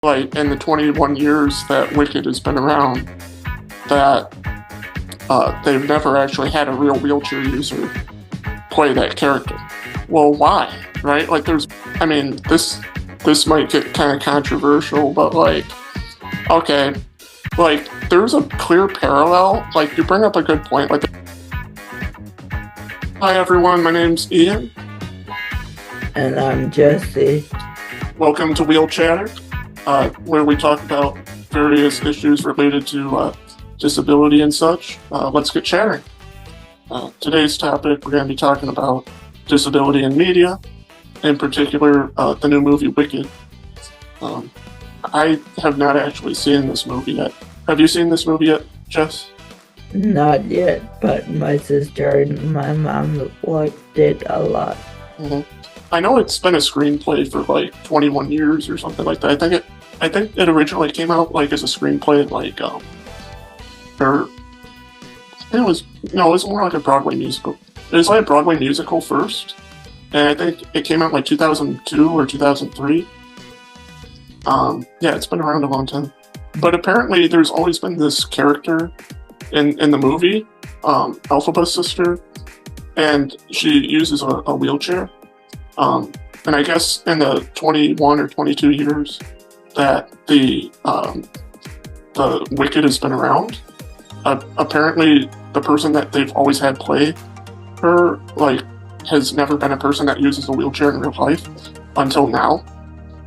like in the 21 years that Wicked has been around, that they've never actually had a real wheelchair user play that character. Well, why? Right? Like, I mean, this might get kind of controversial, but like, okay, like, there's a clear parallel. Like, you bring up a good point. Like, hi everyone, my name's Ian. And I'm Jesse. Welcome to Wheel Chatter, where we talk about various issues related to disability and such. Let's get chatting. Today's topic, we're going to be talking about disability in media, in particular, the new movie Wicked. I have not actually seen this movie yet. Have you seen this movie yet, Jess? Not yet, but my sister and my mom liked it a lot. Mm-hmm. I know it's been a screenplay for like 21 years or something like that. I think it originally came out like as a screenplay, like or it was more like a Broadway musical. It was like a Broadway musical first, and I think it came out like 2002 or 2003. Yeah, it's been around a long time. But apparently, there's always been this character in the movie, Alphaba's sister, and she uses a wheelchair. And I guess in the 21 or 22 years that the Wicked has been around, apparently the person that they've always had play her, like, has never been a person that uses a wheelchair in real life until now.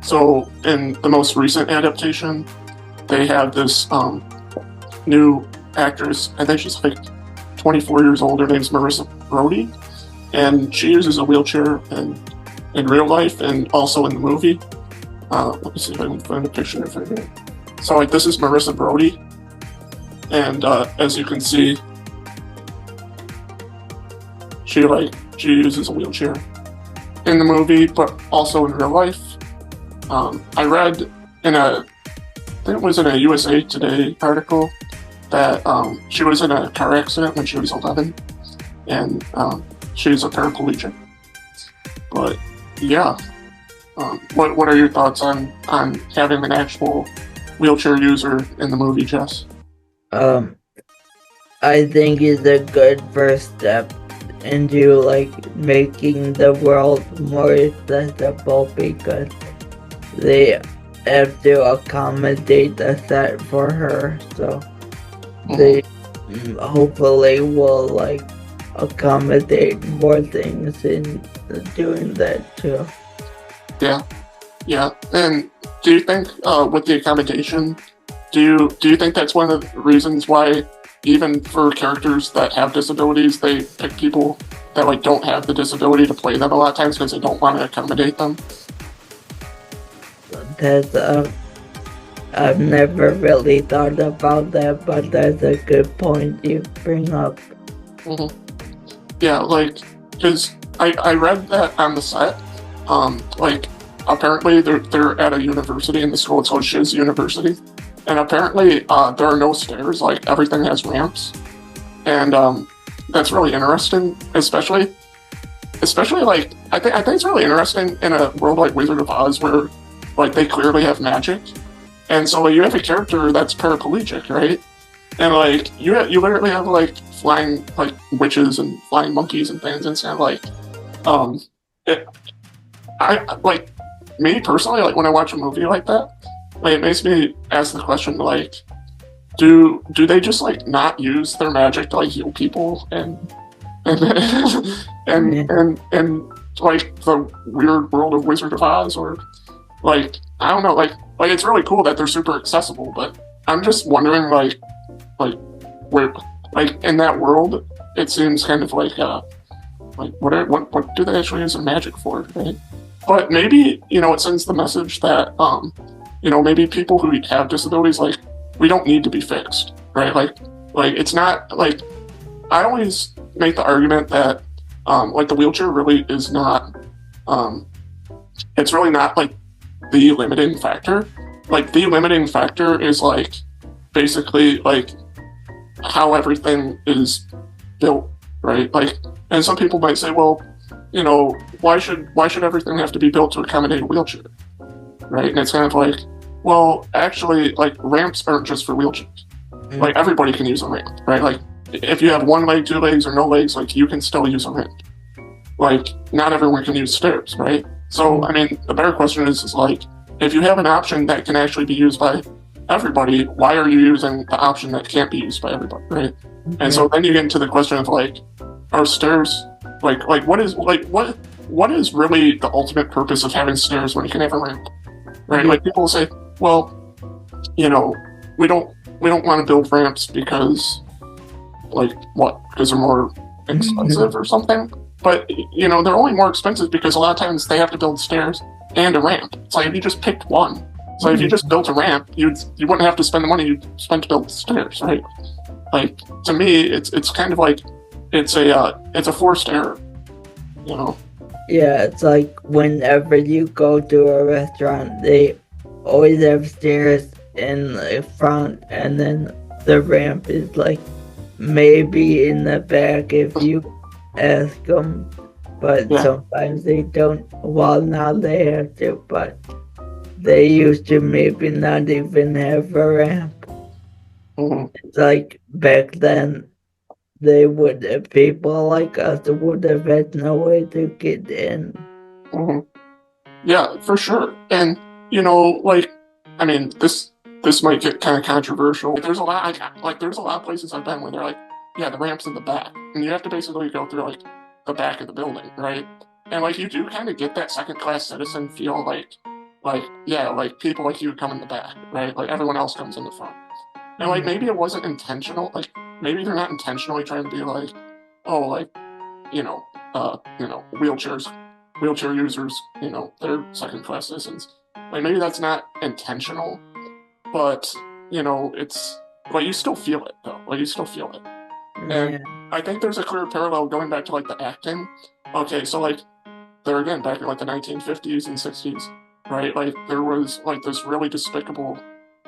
So in the most recent adaptation, they have this new actress. I think she's like 24 years old. Her name's Marissa Brody, and she uses a wheelchair in real life and also in the movie. Let me see if I can find a picture of her here. So like, this is Marissa Brody, and as you can see, she uses a wheelchair in the movie, but also in real life. I read I think it was in a USA Today article that she was in a car accident when she was 11, and she's a paraplegic. But yeah, what are your thoughts on having an actual wheelchair user in the movie, Jess? I think it's a good first step into like making the world more accessible, because they have to accommodate a set for her, so they hopefully will like accommodate more things in doing that too. Yeah. And do you think with the accommodation, do you think that's one of the reasons why even for characters that have disabilities, they pick people that like don't have the disability to play them a lot of times because they don't want to accommodate them? That's I've never really thought about that, but that's a good point you bring up. Mm-hmm. Yeah, like, because I read that on the set, like, apparently they're at a university in the school. It's called Shiz University, and apparently there are no stairs. Like, everything has ramps, and that's really interesting. Especially like, I think it's really interesting in a world like Wizard of Oz where like they clearly have magic, and so like, you have a character that's paraplegic, right? And like you literally have like flying like witches and flying monkeys and things, and it's kind of like I like, me personally, like when I watch a movie like that, like it makes me ask the question like, do they just like not use their magic to like heal people and like the weird world of Wizard of Oz, or like, I don't know, like it's really cool that they're super accessible, but I'm just wondering like where, like in that world, it seems kind of like what do they actually use their magic for, right? But maybe, it sends the message that maybe people who have disabilities, like, we don't need to be fixed, right? Like it's not like, I always make the argument that like the wheelchair really is not it's really not like the limiting factor. Like the limiting factor is like basically like how everything is built, right? Like, and some people might say, well, why should everything have to be built to accommodate a wheelchair, right? And it's kind of like, well, actually, like ramps aren't just for wheelchairs. Like Mm. everybody can use a ramp, right? Like if you have one leg, two legs, or no legs, like you can still use a ramp. Like not everyone can use stairs, right? So I mean, the better question is like if you have an option that can actually be used by everybody, why are you using the option that can't be used by everybody, right? And Yeah. so then you get into the question of like, are stairs like what is really the ultimate purpose of having stairs when you can have a ramp, right? Yeah. Like people say, well, you know, we don't we don't want to build ramps because like what? Because they're more expensive or something? But you know, they're only more expensive because a lot of times they have to build stairs and a ramp. It's like if you just picked one. So if you just built a ramp, you wouldn't have to spend the money you spent to build stairs, right? Like to me, it's kind of like it's a forced error, you know. Yeah, it's like whenever you go to a restaurant, they always have stairs in the front, and then the ramp is like maybe in the back if you ask them, but Yeah. sometimes they don't. Well, now they have to, but they used to maybe not even have a ramp. Mhm. It's like back then, they would, people like us would have had no way to get in. Mhm. Yeah, for sure. And you know, like, I mean, this might get kind of controversial. There's a lot, like, there's a lot of places I've been where they're like, yeah, the ramp's in the back, and you have to basically go through like the back of the building, right? And like, you do kind of get that second class citizen feel, like yeah, like people like you come in the back, right? Like everyone else comes in the front, and like maybe it wasn't intentional, like maybe they're not intentionally trying to be like, oh, like you know, wheelchair users, you know, they're second class citizens. Like maybe that's not intentional, but you know, it's like you still feel it though. Like you still feel it. And Yeah. I think there's a clear parallel going back to like the acting. Okay, so like there again, back in like the 1950s and 60s, right? Like there was like this really despicable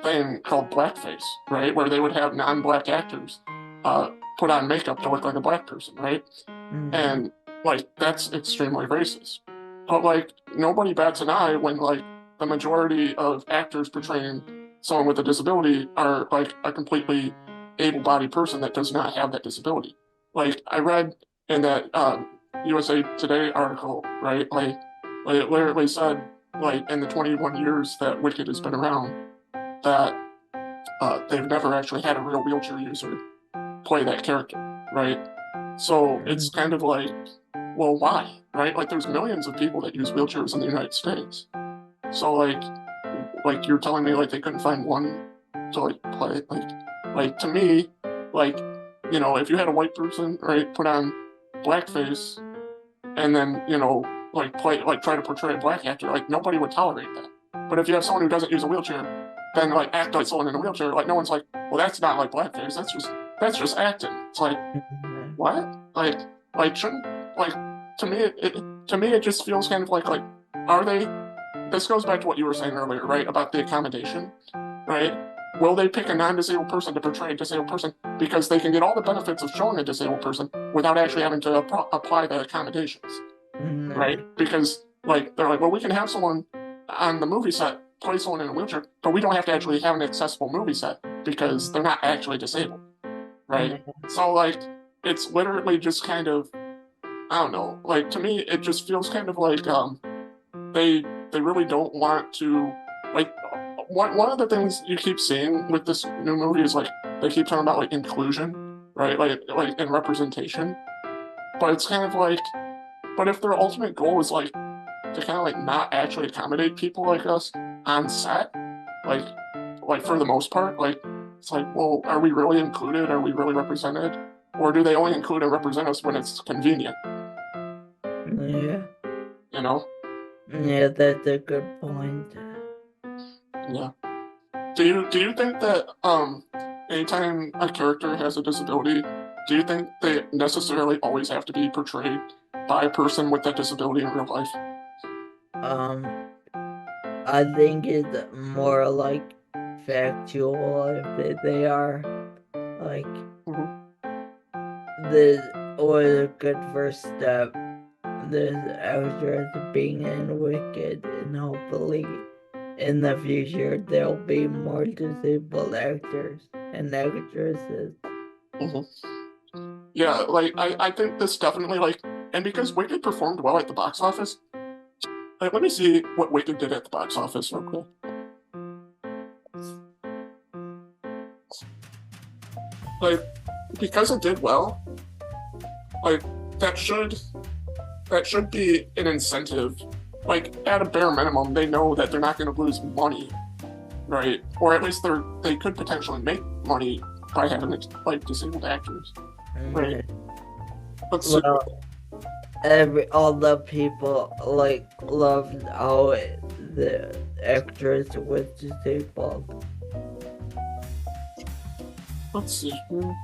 thing called blackface, right? Where they would have non-black actors uh, put on makeup to look like a black person, right? Mm. And like that's extremely racist. But like nobody bats an eye when like the majority of actors portraying someone with a disability are like a completely able-bodied person that does not have that disability. Like I read in that USA Today article, right? Like it literally said like in the 21 years that Wicked has been around that they've never actually had a real wheelchair user play that character, right? So it's kind of like, well, why, right? Like, there's millions of people that use wheelchairs in the United States. So like you're telling me like they couldn't find one to like play like to me, like you know, if you had a white person right put on blackface and then you know like play like try to portray a black actor, like nobody would tolerate that. But if you have someone who doesn't use a wheelchair, then like act like someone in a wheelchair, like no one's like, well, that's not like blackface. That's just acting. It's like what? Like shouldn't like to me it just feels kind of like are they? This goes back to what you were saying earlier, right? About the accommodation, right? Will they pick a non-disabled person to portray a disabled person because they can get all the benefits of showing a disabled person without actually having to apply the accommodations, right? Because like they're like, well, we can have someone on the movie set play someone in a wheelchair, but we don't have to actually have an accessible movie set because they're not actually disabled, right? So like it's literally just kind of I don't know. Like to me, it just feels kind of like they they really don't want to like one of the things you keep seeing with this new movie is like they keep talking about like inclusion, right? Like and representation. But it's kind of like but if their ultimate goal is like to kind of like not actually accommodate people like us on set, like for the most part, like it's like, well, are we really included? Are we really represented? Or do they only include and represent us when it's convenient? Yeah. You know? Yeah, that's a good point. Yeah. Do you think that anytime a character has a disability, do you think they necessarily always have to be portrayed by a person with that disability in real life? Um, I think it's more like factual if they are like Hmm. a good first step. This actress being in Wicked, and hopefully in the future there'll be more disabled actors and actresses. Yeah, like I think this definitely like, and because Wicked performed well at the box office, like, let me see what Wicked did at the box office real quick. Like, because it did well, like that should be an incentive. Like, at a bare minimum, they know that they're not going to lose money, right? Or at least they could potentially make money by having like disabled actors, right? Let's see. Well, all the people like loved how the actress was disabled. Let's see here.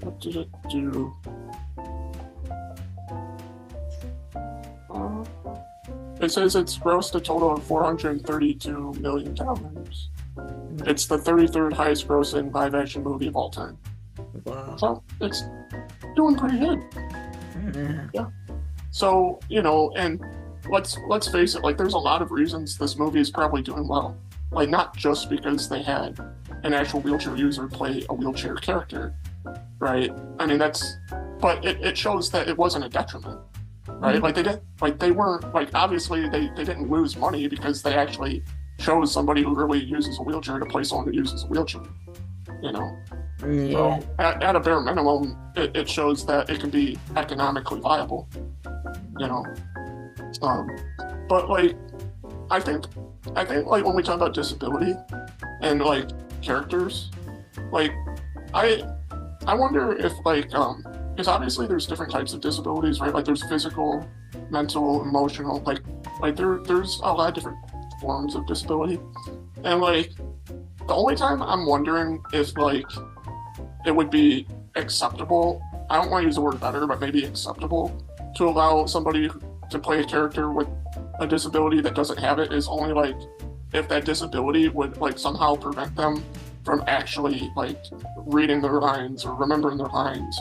What did it do? It says it's grossed a total of $432 million. It's the 33rd highest grossing live action movie of all time. Wow. So it's doing pretty good. Yeah. So, you know, and let's face it, like there's a lot of reasons this movie is probably doing well. Like not just because they had an actual wheelchair user play a wheelchair character, right? I mean but it shows that it wasn't a detriment. Right? Like they weren't like obviously they didn't lose money because they actually chose somebody who really uses a wheelchair to play someone who uses a wheelchair. You know? Yeah. So at a bare minimum, it shows that it can be economically viable. You know? But like I think like when we talk about disability and like characters, like I wonder if like because obviously there's different types of disabilities, right? Like there's physical, mental, emotional, like there's a lot of different forms of disability. And like the only time I'm wondering if like it would be acceptable, I don't want to use the word better, but maybe acceptable to allow somebody to play a character with a disability that doesn't have it is only like if that disability would like somehow prevent them from actually like reading their lines or remembering their lines.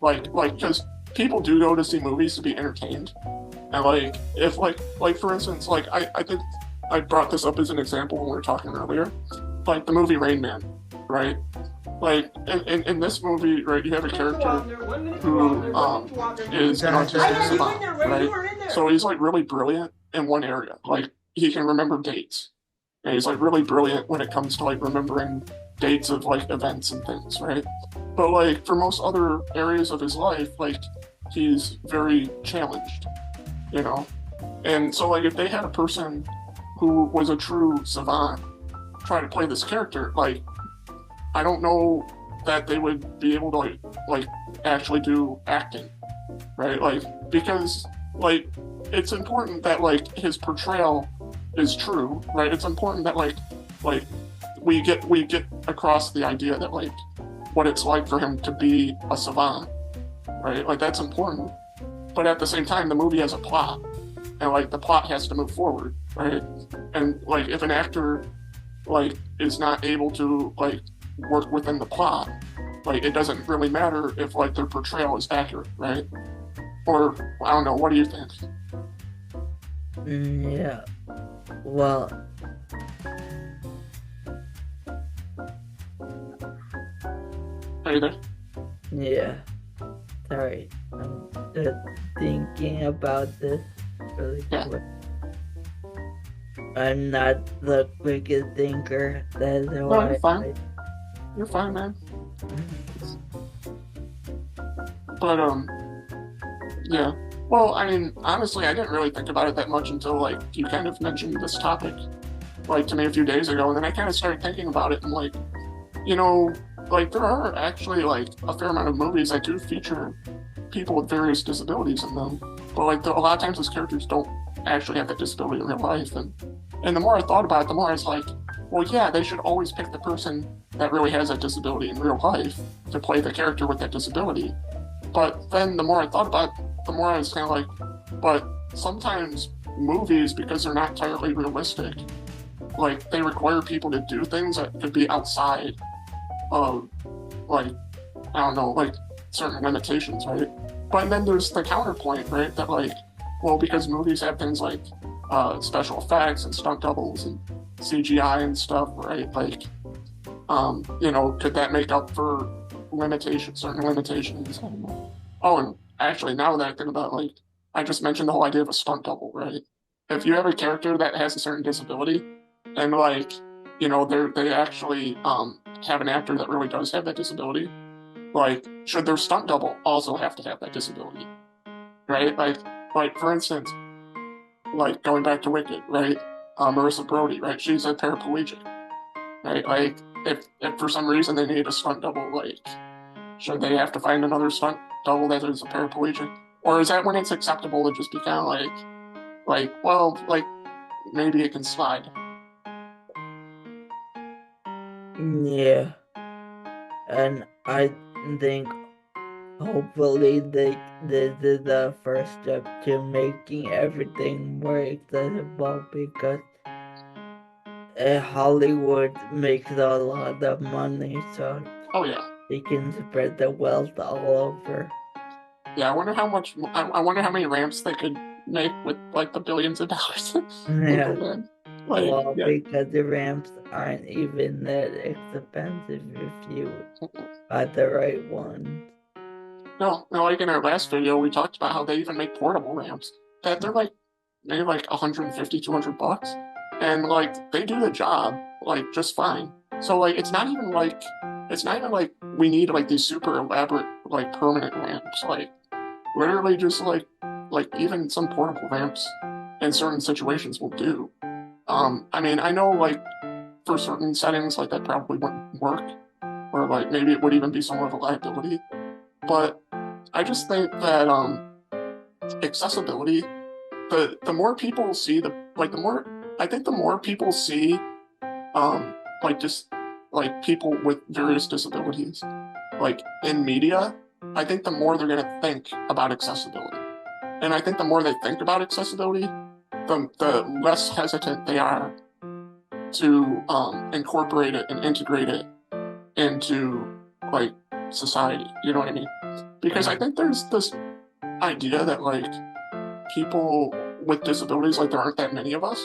Like, because people do go to see movies to be entertained, and like, if like for instance, like I think I brought this up as an example when we were talking earlier, like the movie Rainman, right? Like in this movie, right, you have a character who is an autistic savant, right? So he's like really brilliant in one area, like he can remember dates, and he's like really brilliant when it comes to like remembering dates of like events and things, right? But like for most other areas of his life, like he's very challenged, you know? And so like if they had a person who was a true savant try to play this character, like I don't know that they would be able to like actually do acting, right? Like because like it's important that like his portrayal is true, right? It's important that like we get across the idea that like what it's like for him to be a savant, right? Like that's important. But at the same time, the movie has a plot, and like the plot has to move forward, right? And like if an actor like is not able to like work within the plot, like it doesn't really matter if like their portrayal is accurate, right? Or I don't know. What do you think? Yeah. Well. Are you there? Yeah. Sorry. I'm just thinking about this really quick. I'm not the quickest thinker. That's why. No, you're fine. You're fine, man. But yeah. Well, I mean, honestly, I didn't really think about it that much until like you kind of mentioned this topic, like to me a few days ago, and then I kind of started thinking about it and like, you know, like there are actually like a fair amount of movies that do feature people with various disabilities in them, but like a lot of times those characters don't actually have that disability in real life, and the more I thought about it, the more I was like, well, yeah, they should always pick the person that really has that disability in real life to play the character with that disability. But then the more I thought about it, the more I was kind of like, but sometimes movies, because they're not entirely realistic, like they require people to do things that could be outside of, like, I don't know, like certain limitations, right? But then there's the counterpoint, right? That like, well, because movies have things like special effects and stunt doubles and CGI and stuff, right? Like, could that make up for certain limitations? I don't know. Oh, and actually, now that I think about it, like, I just mentioned the whole idea of a stunt double, right? If you have a character that has a certain disability, and like, they actually have an actor that really does have that disability, like, should their stunt double also have to have that disability, right? Like for instance, like going back to Wicked, right? Marissa Brody, right? She's a paraplegic, right? Like, if for some reason they need a stunt double, like, should they have to find another stunt double that is a paraplegic, or is that when it's acceptable to just be kind of well, like maybe it can slide? Yeah, and I think hopefully this is the first step to making everything more accessible because Hollywood makes a lot of money, so Oh yeah, they can spread the wealth all over. yeah. I wonder how much. I wonder how many ramps they could make with like the billions of dollars they Yeah, put in. Like, well, yeah. because the ramps aren't even that expensive if you buy the right ones. No, no. Like in our last video, we talked about how they even make portable ramps that they're like maybe like 150, $200, and like they do the job like just fine. So like it's not even like we need like these super elaborate like permanent ramps. Like literally just like even some portable ramps in certain situations will do. I mean, I know like for certain settings like that probably wouldn't work, or like maybe it would even be somewhat of a liability. But I just think that accessibility, the more people see the more I think the more people see like just like people with various disabilities like in media, I think the more they're gonna think about accessibility. And I think the more they think about accessibility, the less hesitant they are to incorporate it and integrate it into like society. You know what I mean? Because I think there's this idea that like people with disabilities, like there aren't that many of us,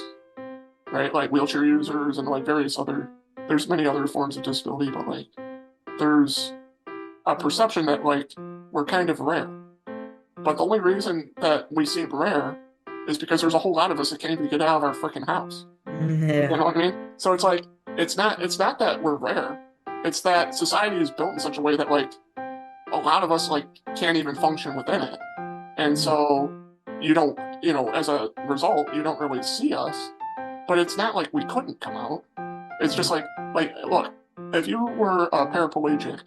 right? Like wheelchair users and like there's many other forms of disability, but like there's a perception that like we're kind of rare. But the only reason that we seem rare is because there's a whole lot of us that can't even get out of our freaking house. You Yeah. know what I mean? So it's like it's not that we're rare. It's that society is built in such a way that like a lot of us like can't even function within it. And so you don't, as a result, you don't really see us. But it's not like we couldn't come out. It's just like look, if you were a paraplegic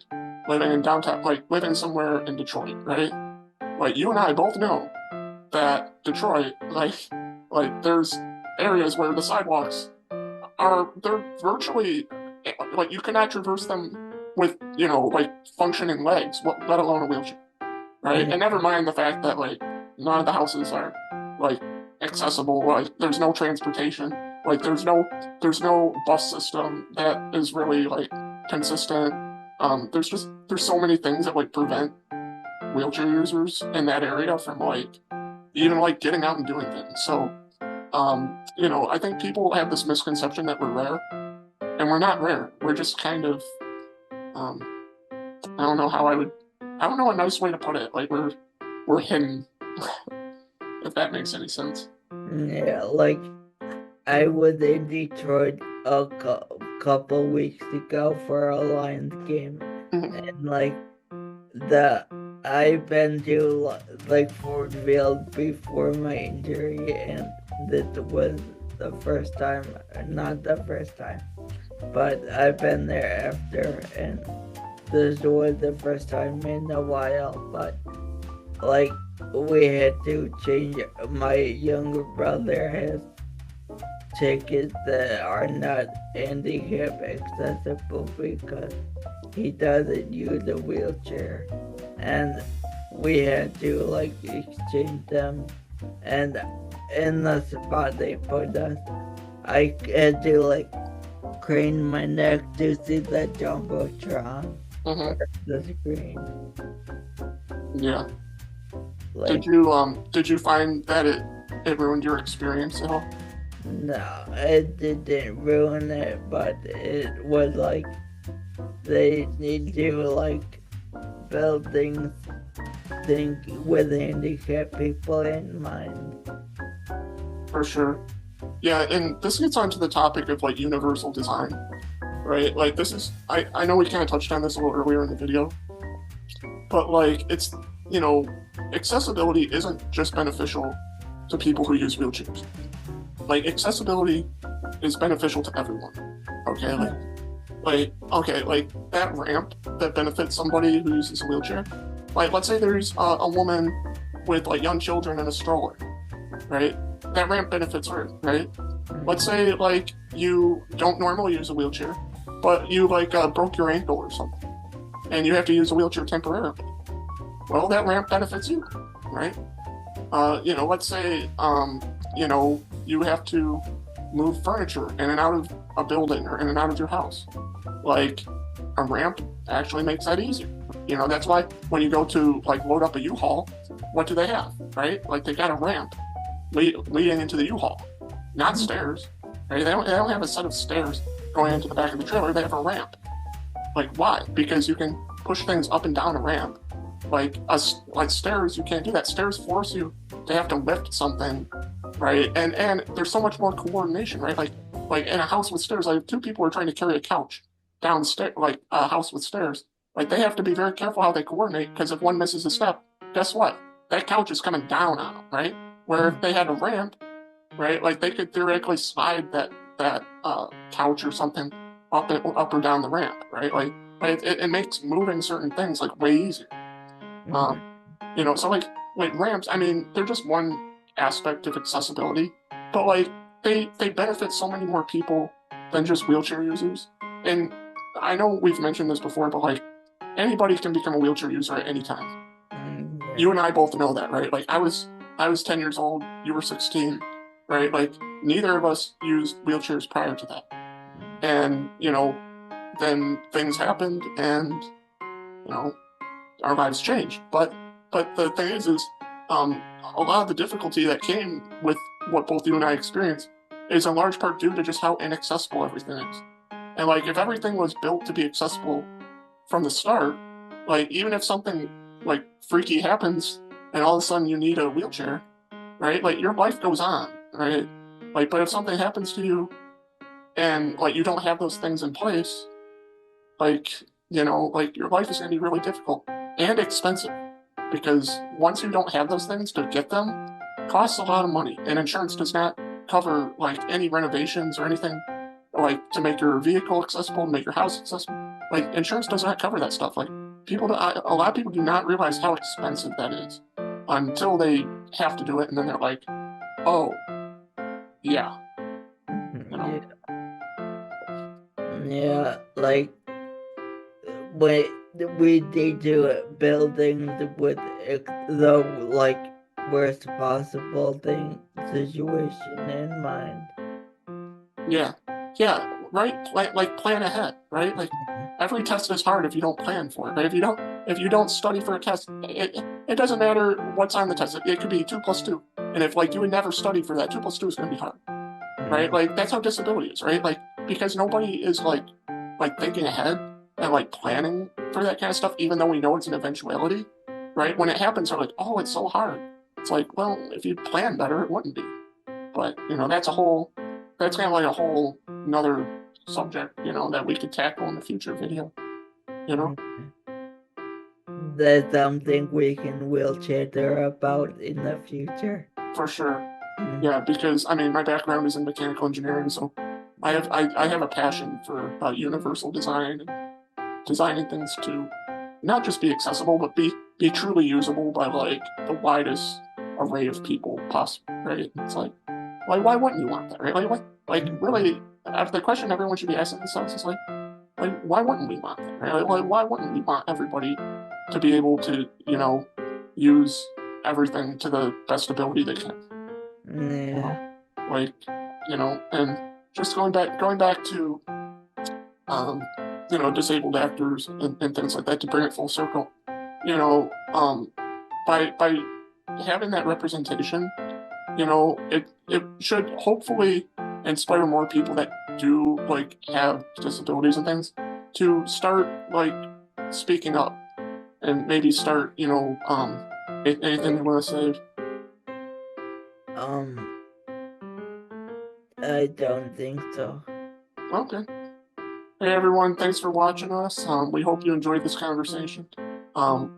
living in downtown, like living somewhere in Detroit, right? Like you and I both know that Detroit, like there's areas where the sidewalks they're virtually like you cannot traverse them with like functioning legs, let alone a wheelchair, right? And never mind the fact that like none of the houses are like accessible. Like there's no transportation. Like there's no bus system that is really like consistent. There's so many things that like prevent wheelchair users in that area from like even like getting out and doing things. So I think people have this misconception that we're rare, and we're not rare. We're just kind of um I don't know I don't know a nice way to put it. Like we're hidden, if that makes any sense. Yeah, like I was in Detroit a couple weeks ago for a Lions game, Mhm. and like the I've been to like Fort Field before my injury, and this was the first time, not the first time, but I've been there after, and this was the first time in a while. But like we had to change. My younger brother has tickets that are not handicap accessible because he doesn't use a wheelchair, and we had to like exchange them. And in the spot they put us, I had to like crane my neck to see the jumbotron Mhm. or the screen. Yeah. Like Did you find that it ruined your experience at all? No, it didn't ruin it, but it was like they need to like build things think with handicapped people in mind. For sure. Yeah, and this gets onto the topic of like universal design, right? Like this is I know we kind of touched on this a little earlier in the video, but like it's you know, accessibility isn't just beneficial to people who use wheelchairs. Like accessibility is beneficial to everyone. Okay, like that ramp that benefits somebody who uses a wheelchair. Like let's say there's a woman with like young children in a stroller, right? That ramp benefits her, right? Let's say like you don't normally use a wheelchair, but you like broke your ankle or something, and you have to use a wheelchair temporarily. Well, that ramp benefits you, right? Let's say you have to move furniture in and out of a building or in and out of your house. Like a ramp actually makes that easier. That's why when you go to like load up a U-Haul, what do they have, right? Like they got a ramp leading into the U-Haul, not stairs, right? They don't have a set of stairs going into the back of the trailer. They have a ramp. Like why? Because you can push things up and down a ramp. Like stairs, you can't do that. Stairs force you to have to lift something, right? And there's so much more coordination, right? Like in a house with stairs, like if two people are trying to carry a couch downstairs, like a house with stairs, like they have to be very careful how they coordinate because if one misses a step, guess what? That couch is coming down on them, right? Where if they had a ramp, right, like they could theoretically slide that couch or something up or down the ramp, right? Like it makes moving certain things like way easier. So like ramps, I mean, they're just one aspect of accessibility, but like they benefit so many more people than just wheelchair users. And I know we've mentioned this before, but like anybody can become a wheelchair user at any time. You and I both know that, right? Like I was 10 years old, you were 16, right? Like neither of us used wheelchairs prior to that. And, then things happened and, our lives changed. But the thing is a lot of the difficulty that came with what both you and I experienced is in large part due to just how inaccessible everything is. And like if everything was built to be accessible from the start, like even if something like freaky happens and all of a sudden you need a wheelchair, right? Like your life goes on, right? Like but if something happens to you and like you don't have those things in place, like like your life is going to be really difficult and expensive because once you don't have those things to get them, it costs a lot of money, and insurance does not cover like any renovations or anything like to make your vehicle accessible, make your house accessible. Like insurance does not cover that stuff. Like a lot of people do not realize how expensive that is until they have to do it, and then they're like, oh, yeah. Yeah, like when we did do buildings with the like worst possible situation in mind. Yeah, right. Like plan ahead, right? Like every test is hard if you don't plan for it. Right? If you don't study for a test, it doesn't matter what's on the test. It could be 2 + 2, and if like you would never study for that, 2 + 2 is going to be hard, right? Like that's how disability is, right? Like because nobody is like thinking ahead and like planning for that kind of stuff, even though we know it's an eventuality, right? When it happens, they're like, oh, it's so hard. It's like, well, if you plan better, it wouldn't be. But that's kind of like a whole another subject, that we could tackle in the future video, That's something we can wheelchair about in the future. For sure. Yeah, because I mean, my background is in mechanical engineering, so I have a passion for universal design and designing things to not just be accessible, but be truly usable by like the widest array of people possible, right? It's like why wouldn't you want that, right? Like really, the question everyone should be asking themselves is like why wouldn't we want that, right? Like why wouldn't we want everybody to be able to, use everything to the best ability they can? Yeah. And just going back to, disabled actors and things like that to bring it full circle, by having that representation, you know, it should hopefully inspire more people that do like have disabilities and things to start like speaking up and maybe start, anything you want to say. Um, I don't think so. Okay. Hey everyone, thanks for watching us. We hope you enjoyed this conversation.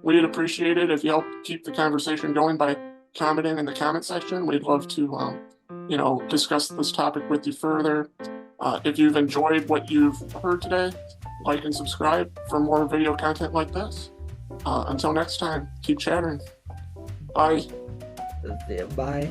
We'd appreciate it if you help keep the conversation going by commenting in the comment section. We'd love to, discuss this topic with you further. If you've enjoyed what you've heard today, like and subscribe for more video content like this. Until next time, keep chattering. Bye. Bye.